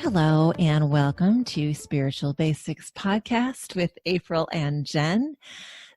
Hello, and welcome to Spiritual Basics Podcast with April and Jen.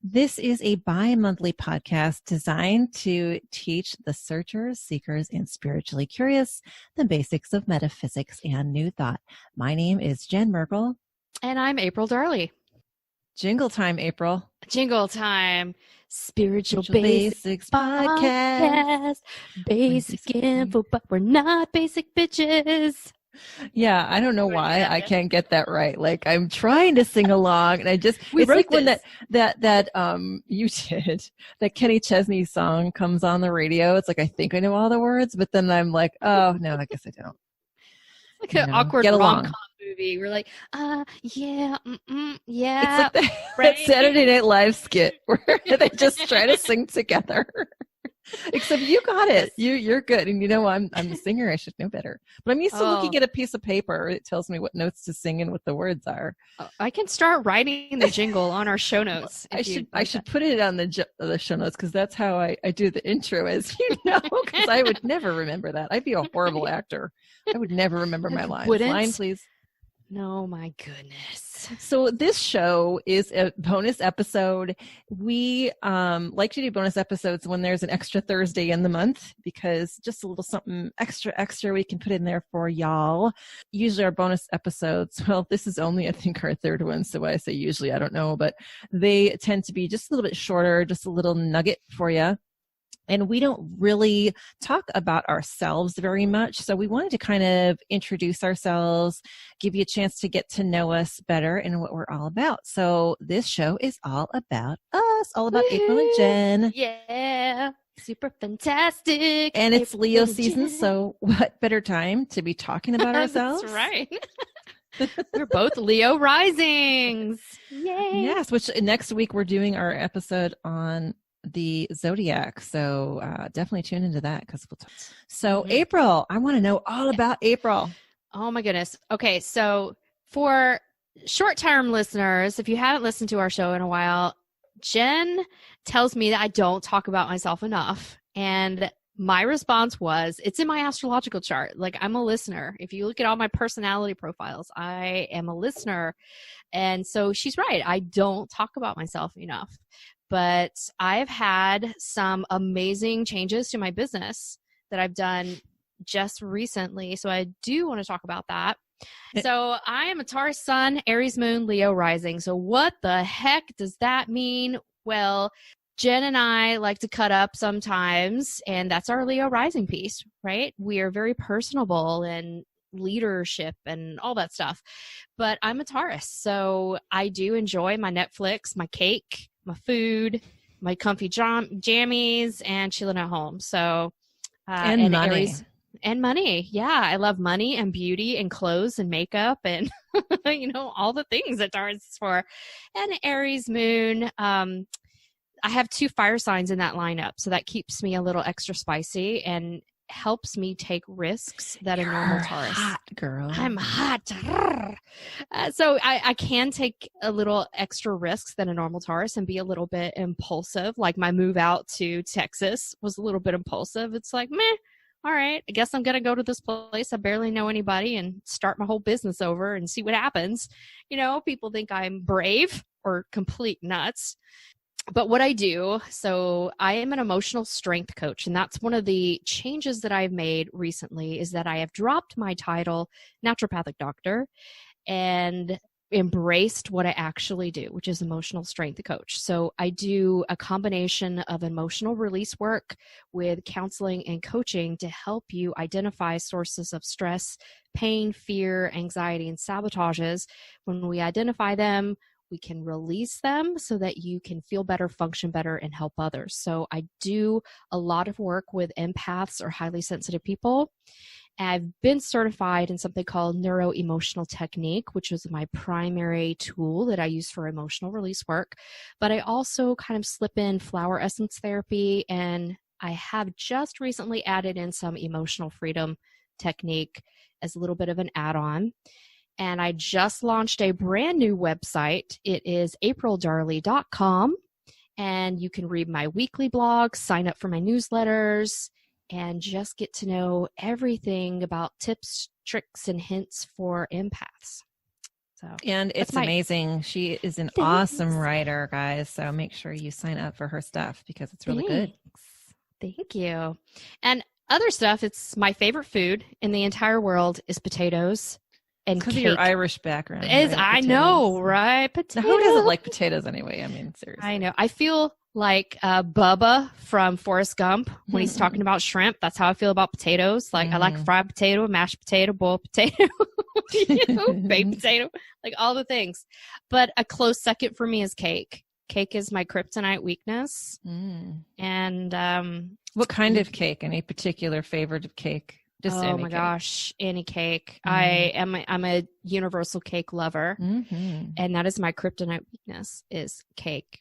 This is a bi-monthly podcast designed to teach the searchers, seekers, and spiritually curious the basics of metaphysics and New Thought. My name is Jen Merkel. And I'm April Darley. Jingle time, April. Jingle time. Spiritual Basics Podcast. Basic info, but we're not basic bitches. Yeah, I don't know why I can't get that right. Like I'm trying to sing along, and it's like when that you did that Kenny Chesney song comes on the radio. It's like I think I know all the words, but then I'm like, oh no, I guess I don't. It's like an awkward rom-com movie. We're like, yeah. It's like that Saturday Night Live skit where they just try to sing together. Except you got it. You're good. And you know, I'm a singer. I should know better. But I'm used to looking at a piece of paper. It tells me what notes to sing and what the words are. I can start writing the jingle on our show notes. I should put it on the show notes because that's how I do the intro, as you know, because I would never remember that. I'd be a horrible actor. I would never remember my lines. Line, please. No, my goodness. So this show is a bonus episode. We like to do bonus episodes when there's an extra Thursday in the month because just a little something extra we can put in there for y'all. Usually our bonus episodes, well, this is only, I think, our third one. So I say usually, I don't know, but they tend to be just a little bit shorter, just a little nugget for you. And we don't really talk about ourselves very much. So we wanted to kind of introduce ourselves, give you a chance to get to know us better and what we're all about. So this show is all about us, all about April and Jen. Yeah. Super fantastic. And it's Leo season. So what better time to be talking about ourselves? That's right. We're both Leo risings. Yay. Yes, which next week we're doing our episode on the zodiac, so definitely tune into that because we'll talk. So April, I want to know all about April. Oh my goodness. Okay, so for short-term listeners, if you haven't listened to our show in a while, Jen tells me that I don't talk about myself enough, and my response was, it's in my astrological chart. Like, I'm a listener. If you look at all my personality profiles, I am a listener. And so she's right. I don't talk about myself enough. But I've had some amazing changes to my business that I've done just recently. So I do want to talk about that. So I am a Taurus sun, Aries moon, Leo rising. So what the heck does that mean? Well, Jen and I like to cut up sometimes, and that's our Leo rising piece, right? We are very personable and leadership and all that stuff. But I'm a Taurus, so I do enjoy my Netflix, my cake, my food, my comfy jammies, and chilling at home. So, and money. Aries, and money. Yeah, I love money and beauty and clothes and makeup and, you know, all the things that Taurus is for. And Aries moon, I have 2 fire signs in that lineup. So that keeps me a little extra spicy and helps me take risks that You're a normal Taurus. Hot girl. I'm hot. So I can take a little extra risks than a normal Taurus and be a little bit impulsive. Like my move out to Texas was a little bit impulsive. It's like, meh, all right, I guess I'm going to go to this place. I barely know anybody and start my whole business over and see what happens. You know, people think I'm brave or complete nuts. But what I do, so I am an emotional strength coach, and that's one of the changes that I've made recently is that I have dropped my title, naturopathic doctor, and embraced what I actually do, which is emotional strength coach. So I do a combination of emotional release work with counseling and coaching to help you identify sources of stress, pain, fear, anxiety, and sabotages. When we identify them, we can release them so that you can feel better, function better, and help others. So I do a lot of work with empaths or highly sensitive people. I've been certified in something called neuro-emotional technique, which is my primary tool that I use for emotional release work. But I also kind of slip in flower essence therapy, and I have just recently added in some emotional freedom technique as a little bit of an add-on. And I just launched a brand new website. It is aprildarley.com. And you can read my weekly blog, sign up for my newsletters, and just get to know everything about tips, tricks, and hints for empaths. So, and it's amazing. She is an awesome writer, guys. So make sure you sign up for her stuff because it's really good. Thank you. And other stuff, it's my favorite food in the entire world is potatoes and cake. Because of your Irish background. Right? I know, right? Potatoes. Now, who doesn't like potatoes anyway? I mean, seriously. I know. I feel like Bubba from Forrest Gump when he's talking about shrimp. That's how I feel about potatoes. Like I like fried potato, mashed potato, boiled potato, baked potato, like all the things. But a close second for me is cake. Cake is my kryptonite weakness. And what kind of cake? Any particular favorite of cake? Just oh my gosh, any cake. I'm a universal cake lover, and that is my kryptonite weakness is cake.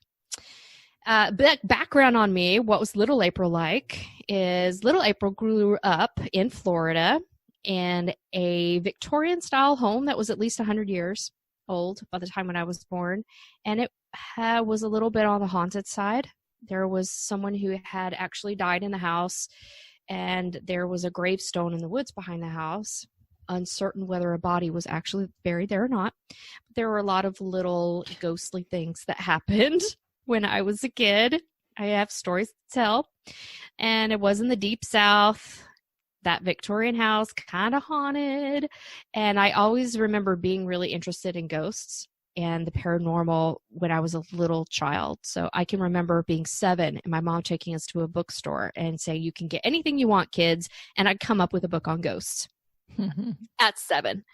Background on me, what was Little April like is Little April grew up in Florida in a Victorian style home that was at least 100 years old by the time when I was born. And it was a little bit on the haunted side. There was someone who had actually died in the house, and there was a gravestone in the woods behind the house. Uncertain whether a body was actually buried there or not. But there were a lot of little ghostly things that happened when I was a kid. I have stories to tell. And it was in the deep South. That Victorian house kind of haunted. And I always remember being really interested in ghosts and the paranormal when I was a little child. So I can remember being 7 and my mom taking us to a bookstore and saying, you can get anything you want, kids. And I'd come up with a book on ghosts at 7.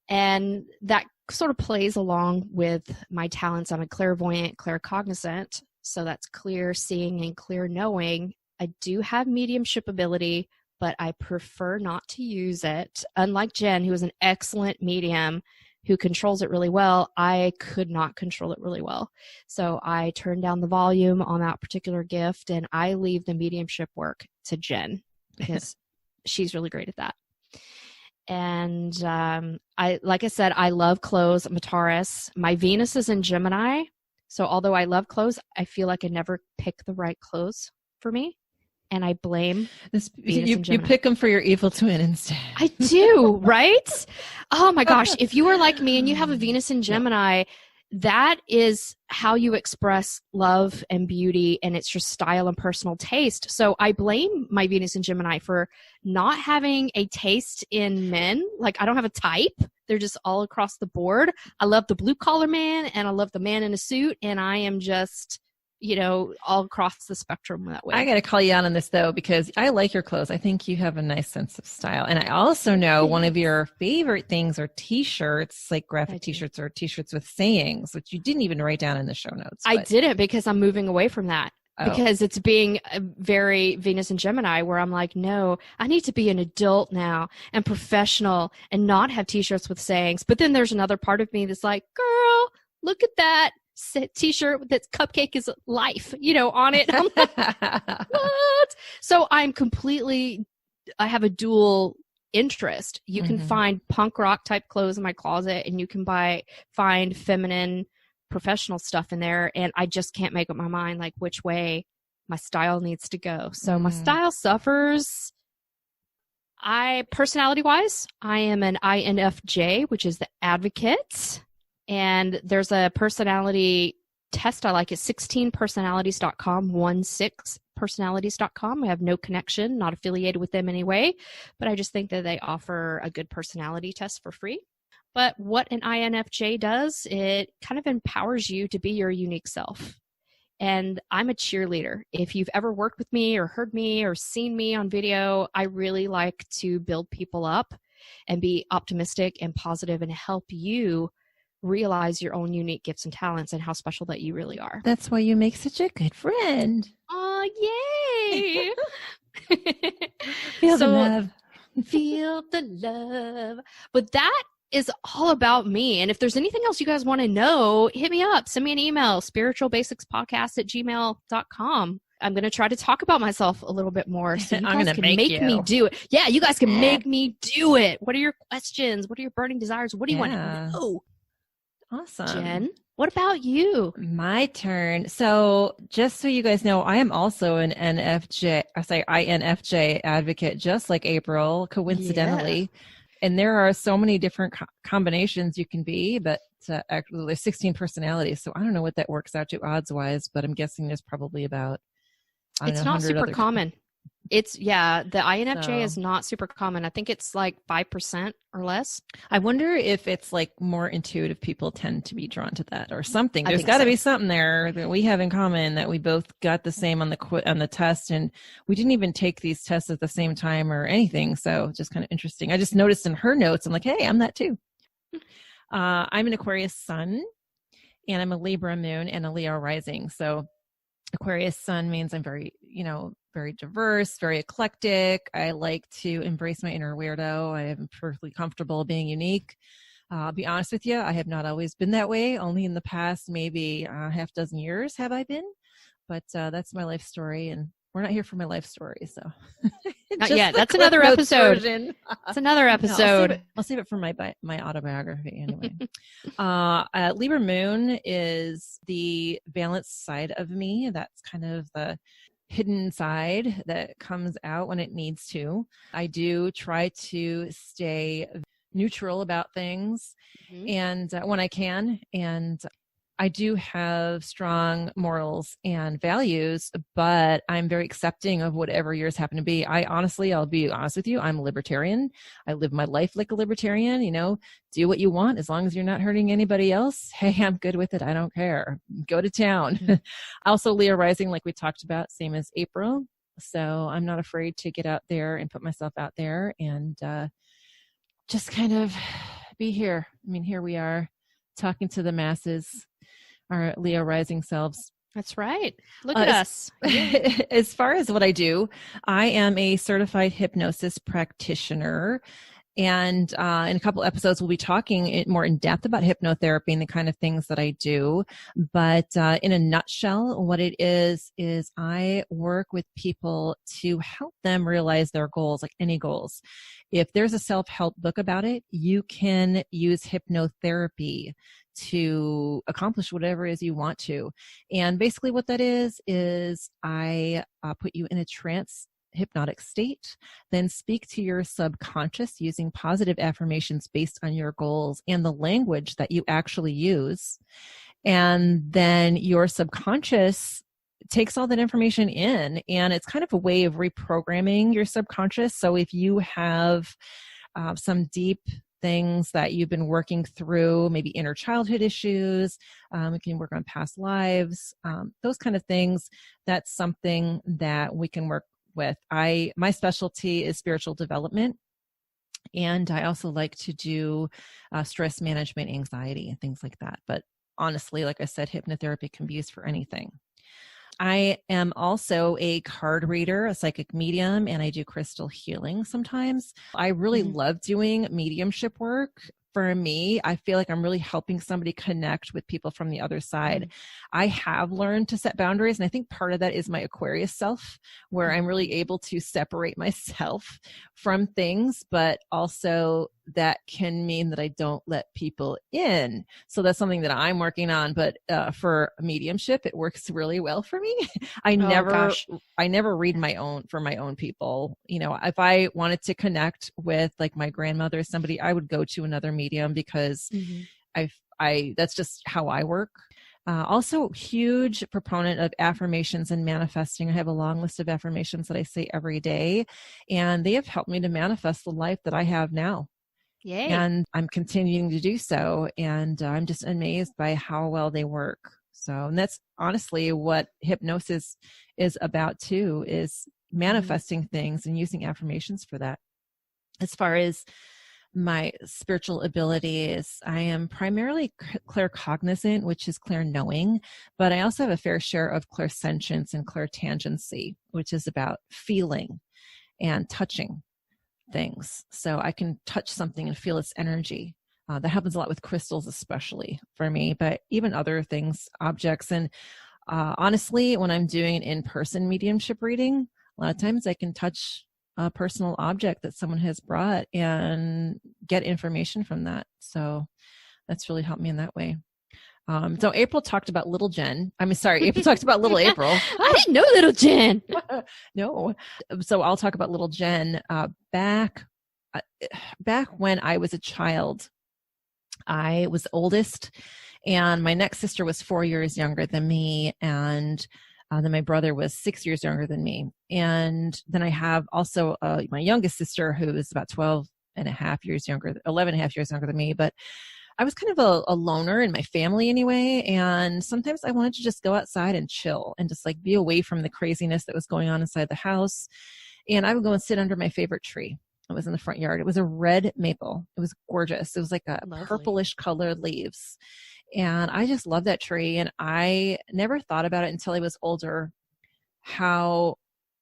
And that sort of plays along with my talents. I'm a clairvoyant, claircognizant. So that's clear seeing and clear knowing. I do have mediumship ability, but I prefer not to use it. Unlike Jen, who is an excellent medium who controls it really well, I could not control it really well. So I turned down the volume on that particular gift, and I leave the mediumship work to Jen because she's really great at that. And like I said, I love clothes. I'm a Taurus. My Venus is in Gemini. So although I love clothes, I feel like I never pick the right clothes for me. And I blame you pick them for your evil twin instead. I do, right? Oh my gosh. If you are like me and you have a Venus in Gemini, that is how you express love and beauty, and it's your style and personal taste. So I blame my Venus in Gemini for not having a taste in men. Like I don't have a type. They're just all across the board. I love the blue collar man and I love the man in a suit, and I am just, all across the spectrum that way. I got to call you out on this though, because I like your clothes. I think you have a nice sense of style. And I also know one of your favorite things are t-shirts, like graphic t-shirts or t-shirts with sayings, which you didn't even write down in the show notes. I didn't, because I'm moving away from that. Because it's being very Venus and Gemini, where I'm like, no, I need to be an adult now and professional and not have t-shirts with sayings. But then there's another part of me that's like, girl, look at that t-shirt that's cupcake is life, on it. I'm like, what? So I have a dual interest. You can find punk rock type clothes in my closet, and you can find feminine professional stuff in there, and I just can't make up my mind like which way my style needs to go. So my style suffers. Personality wise, I am an INFJ, which is the advocate. And there's a personality test I like. It's 16personalities.com, 16personalities.com. I have no connection, not affiliated with them anyway, but I just think that they offer a good personality test for free. But what an INFJ does, it kind of empowers you to be your unique self. And I'm a cheerleader. If you've ever worked with me or heard me or seen me on video, I really like to build people up and be optimistic and positive and help you realize your own unique gifts and talents and how special that you really are. That's why you make such a good friend. Oh, yay. Feel the love. Feel the love. But that is all about me. And if there's anything else you guys want to know, hit me up. Send me an email, spiritualbasicspodcast@gmail.com. I'm going to try to talk about myself a little bit more. So you guys can make me do it. Yeah, you guys can make me do it. What are your questions? What are your burning desires? What do you want to know? Awesome. Jen, What about you? My turn. So just so you guys know, I am also an INFJ advocate, just like April, coincidentally. And there are so many different combinations you can be, but actually there's 16 personalities. So I don't know what that works out to odds wise, but I'm guessing there's probably about, It's not super common. It's the INFJ is not super common. I think it's like 5% or less. I wonder if it's like more intuitive people tend to be drawn to that or something. There's got to be something there that we have in common, that we both got the same on the test, and we didn't even take these tests at the same time or anything. So just kind of interesting. I just noticed in her notes, I'm like, hey, I'm that too. I'm an Aquarius sun, and I'm a Libra moon and a Leo rising. So Aquarius sun means I'm very, very diverse, very eclectic. I like to embrace my inner weirdo. I am perfectly comfortable being unique. I'll be honest with you, I have not always been that way. Only in the past maybe half dozen years have I been. But that's my life story, and we're not here for my life story, so. Not yet. That's another episode. It's another episode. No, I'll save it for my autobiography anyway. Libra moon is the balanced side of me. That's kind of the hidden side that comes out when it needs to. I do try to stay neutral about things, and when I can, and I do have strong morals and values, but I'm very accepting of whatever yours happen to be. I'll be honest with you, I'm a libertarian. I live my life like a libertarian, do what you want as long as you're not hurting anybody else. Hey, I'm good with it. I don't care. Go to town. Also, Leo rising, like we talked about, same as April. So I'm not afraid to get out there and put myself out there and just kind of be here. I mean, here we are talking to the masses, our Leo rising selves. That's right. Look at us. As far as what I do, I am a certified hypnosis practitioner. And in a couple episodes, we'll be talking more in depth about hypnotherapy and the kind of things that I do. But in a nutshell, what it is I work with people to help them realize their goals, like any goals. If there's a self-help book about it, you can use hypnotherapy to accomplish whatever it is you want to. And basically what that is I put you in a trance hypnotic state, then speak to your subconscious using positive affirmations based on your goals and the language that you actually use. And then your subconscious takes all that information in, and it's kind of a way of reprogramming your subconscious. So if you have some deep things that you've been working through, maybe inner childhood issues, we can work on past lives, those kind of things, that's something that we can work with. My specialty is spiritual development, and I also like to do stress management, anxiety, and things like that. But honestly, like I said, hypnotherapy can be used for anything. I am also a card reader, a psychic medium, and I do crystal healing sometimes. I really love doing mediumship work. For me, I feel like I'm really helping somebody connect with people from the other side. I have learned to set boundaries, and I think part of that is my Aquarius self, where I'm really able to separate myself from things, but also that can mean that I don't let people in. So that's something that I'm working on. But for mediumship, it works really well for me. I never read for my own people. If I wanted to connect with like my grandmother or somebody, I would go to another medium because that's just how I work. Also, huge proponent of affirmations and manifesting. I have a long list of affirmations that I say every day, and they have helped me to manifest the life that I have now. Yay. And I'm continuing to do so, and I'm just amazed by how well they work. So, and that's honestly what hypnosis is about too, is manifesting things and using affirmations for that. As far as my spiritual abilities, I am primarily claircognizant, which is clair-knowing, but I also have a fair share of clairsentience and clairtangency, which is about feeling and touching things. So I can touch something and feel its energy. That happens a lot with crystals, especially for me, but even other things, objects. And honestly, when I'm doing an in-person mediumship reading, a lot of times I can touch a personal object that someone has brought and get information from that. So that's really helped me in that way. So April talked about little Jen. April talked about little April. I didn't know little Jen. No. So I'll talk about little Jen. Back when I was a child, I was oldest, and my next sister was 4 years younger than me, and then my brother was 6 years younger than me. And then I have also my youngest sister, who is about 11 and a half years younger than me. But I was kind of a loner in my family anyway. And sometimes I wanted to just go outside and chill and just like be away from the craziness that was going on inside the house. And I would go and sit under my favorite tree. It was in the front yard. It was a red maple. It was gorgeous. It was like a Lovely. purplish colored leaves. And I just loved that tree. And I never thought about it until I was older, how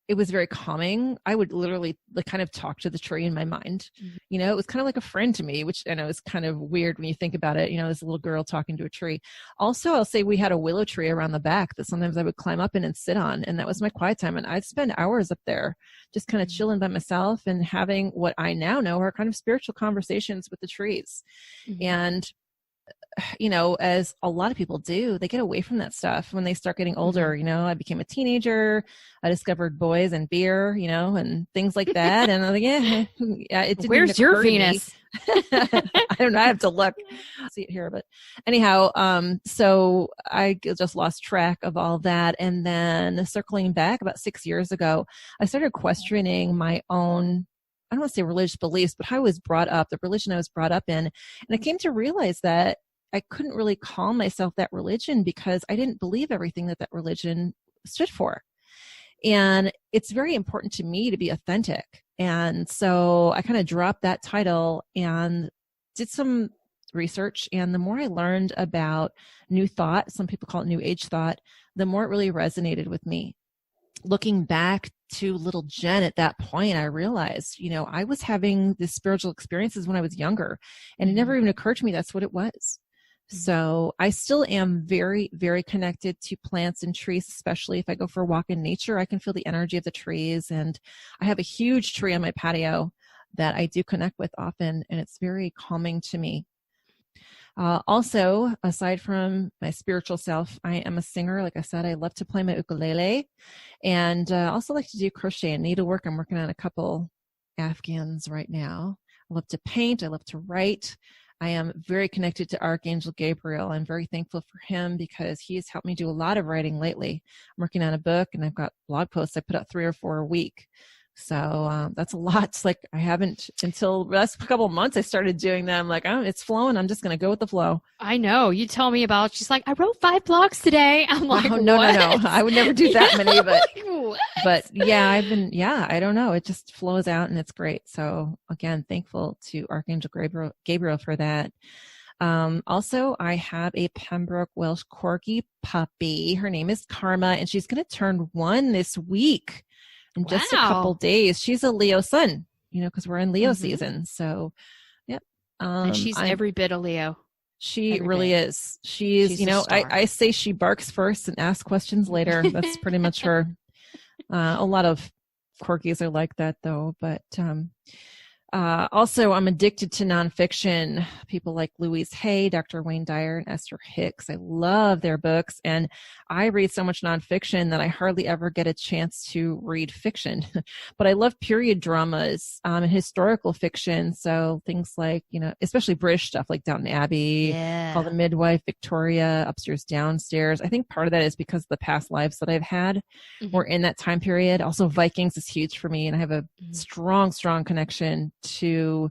it was very calming. I would literally like kind of talk to the tree in my mind. Mm-hmm. You know, it was kind of like a friend to me, which I know is kind of weird when you think about it. You know, this little girl talking to a tree. Also, I'll say we had a willow tree around the back that sometimes I would climb up in and sit on. And that was my quiet time. And I'd spend hours up there just kind of chilling by myself and having what I now know are kind of spiritual conversations with the trees. Mm-hmm. And you know, as a lot of people do, they get away from that stuff when they start getting older. You know, I became a teenager. I discovered boys and beer, you know, and things like that. And I'm like, yeah, it didn't. Where's your Venus? I don't know. I have to look. See it here, but anyhow, so I just lost track of all that. And then circling back about 6 years ago, I started questioning my own, I don't want to say religious beliefs, but how I was brought up, the religion I was brought up in. And I came to realize that I couldn't really call myself that religion because I didn't believe everything that religion stood for. And it's very important to me to be authentic. And so I kind of dropped that title and did some research. And the more I learned about New Thought, some people call it New Age thought, the more it really resonated with me. Looking back to little Jen at that point, I realized, you know, I was having these spiritual experiences when I was younger, and it never even occurred to me that's what it was. So I still am very, very connected to plants and trees, especially if I go for a walk in nature. I can feel the energy of the trees, and I have a huge tree on my patio that I do connect with often, and it's very calming to me. Also, aside from my spiritual self, I am a singer. Like I said, I love to play my ukulele, and also like to do crochet and needlework. I'm working on a couple Afghans right now. I love to paint. I love to write. I am very connected to Archangel Gabriel. I'm very thankful for him because he has helped me do a lot of writing lately. I'm working on a book, and I've got blog posts. I put out 3 or 4 a week. So that's a lot. It's like I haven't until the last couple of months I started doing them. Like, oh, it's flowing. I'm just going to go with the flow. I know. You tell me about, she's like, I wrote 5 blogs today. I'm like, oh, no. I would never do that many, like, but yeah, I don't know. It just flows out and it's great. So again, thankful to Archangel Gabriel for that. Also, I have a Pembroke Welsh Corgi puppy. Her name is Karma, and she's going to turn 1 this week. In just a couple days. She's a Leo sun, you know, because we're in Leo season. So, yep. And she's every bit a Leo. She really is. She's you know, I say she barks first and asks questions later. That's pretty much her. A lot of corgis are like that, though. But also, I'm addicted to nonfiction. People like Louise Hay, Dr. Wayne Dyer, and Esther Hicks. I love their books. And I read so much nonfiction that I hardly ever get a chance to read fiction. But I love period dramas and historical fiction. So things like, you know, especially British stuff like Downton Abbey, Call the Midwife, Victoria, Upstairs, Downstairs. I think part of that is because of the past lives that I've had were in that time period. Also, Vikings is huge for me. And I have a strong connection to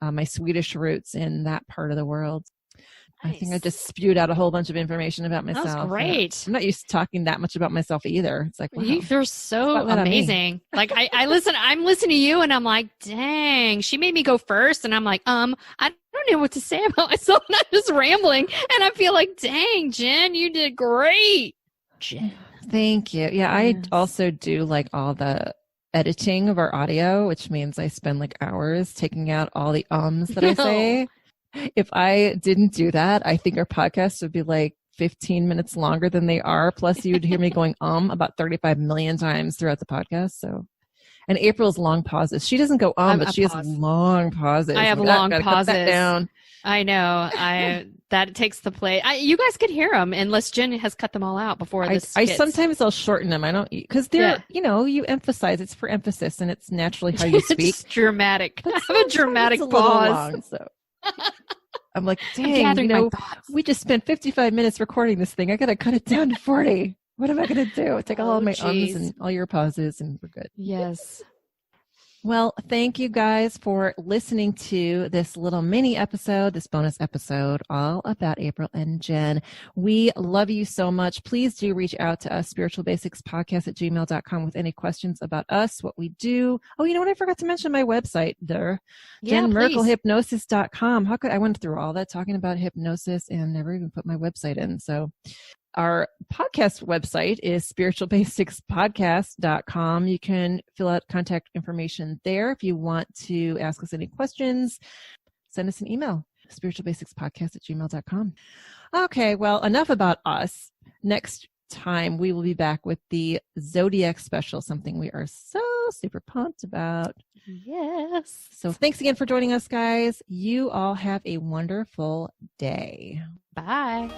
my Swedish roots in that part of the world. Nice. I think I just spewed out a whole bunch of information about myself. That's great. I'm not used to talking that much about myself either. It's like, wow, you're so amazing. Like I'm listening to you and I'm like, dang, she made me go first. And I'm like, I don't know what to say about myself. And I'm just rambling. And I feel like, dang, Jen, you did great. Jen. Thank you. Yeah. Yes. I also do like all the editing of our audio, which means I spend like hours taking out all the ums that I say. If I didn't do that, I think our podcast would be like 15 minutes longer than they are. Plus you'd hear me going about 35 million times throughout the podcast. So, and April's long pauses. She doesn't go but she has long pauses. I have long pauses. Cut that down. I know. That takes the play. You guys could hear them unless Jen has cut them all out before this. I sometimes I'll shorten them. I don't, because they're, you emphasize, it's for emphasis and it's naturally how you speak. It's dramatic. But I have a dramatic it's a pause. long, so. I'm like, I'm dang, gathering my thoughts. we just spent 55 minutes recording this thing. I got to cut it down to 40. What am I going to do? Take all of my ums and all your pauses and we're good. Yes. Well, thank you guys for listening to this little mini episode, this bonus episode, all about April and Jen. We love you so much. Please do reach out to us, spiritualbasicspodcast@gmail.com, with any questions about us, what we do. Oh, you know what? I forgot to mention my website there. JenMerkelHypnosis.com. How could I went through all that talking about hypnosis and never even put my website in. So our podcast website is spiritualbasicspodcast.com. You can fill out contact information there. If you want to ask us any questions, send us an email, spiritualbasicspodcast@gmail.com. Okay, well, enough about us. Next time, we will be back with the Zodiac special, something we are so super pumped about. Yes. So thanks again for joining us, guys. You all have a wonderful day. Bye.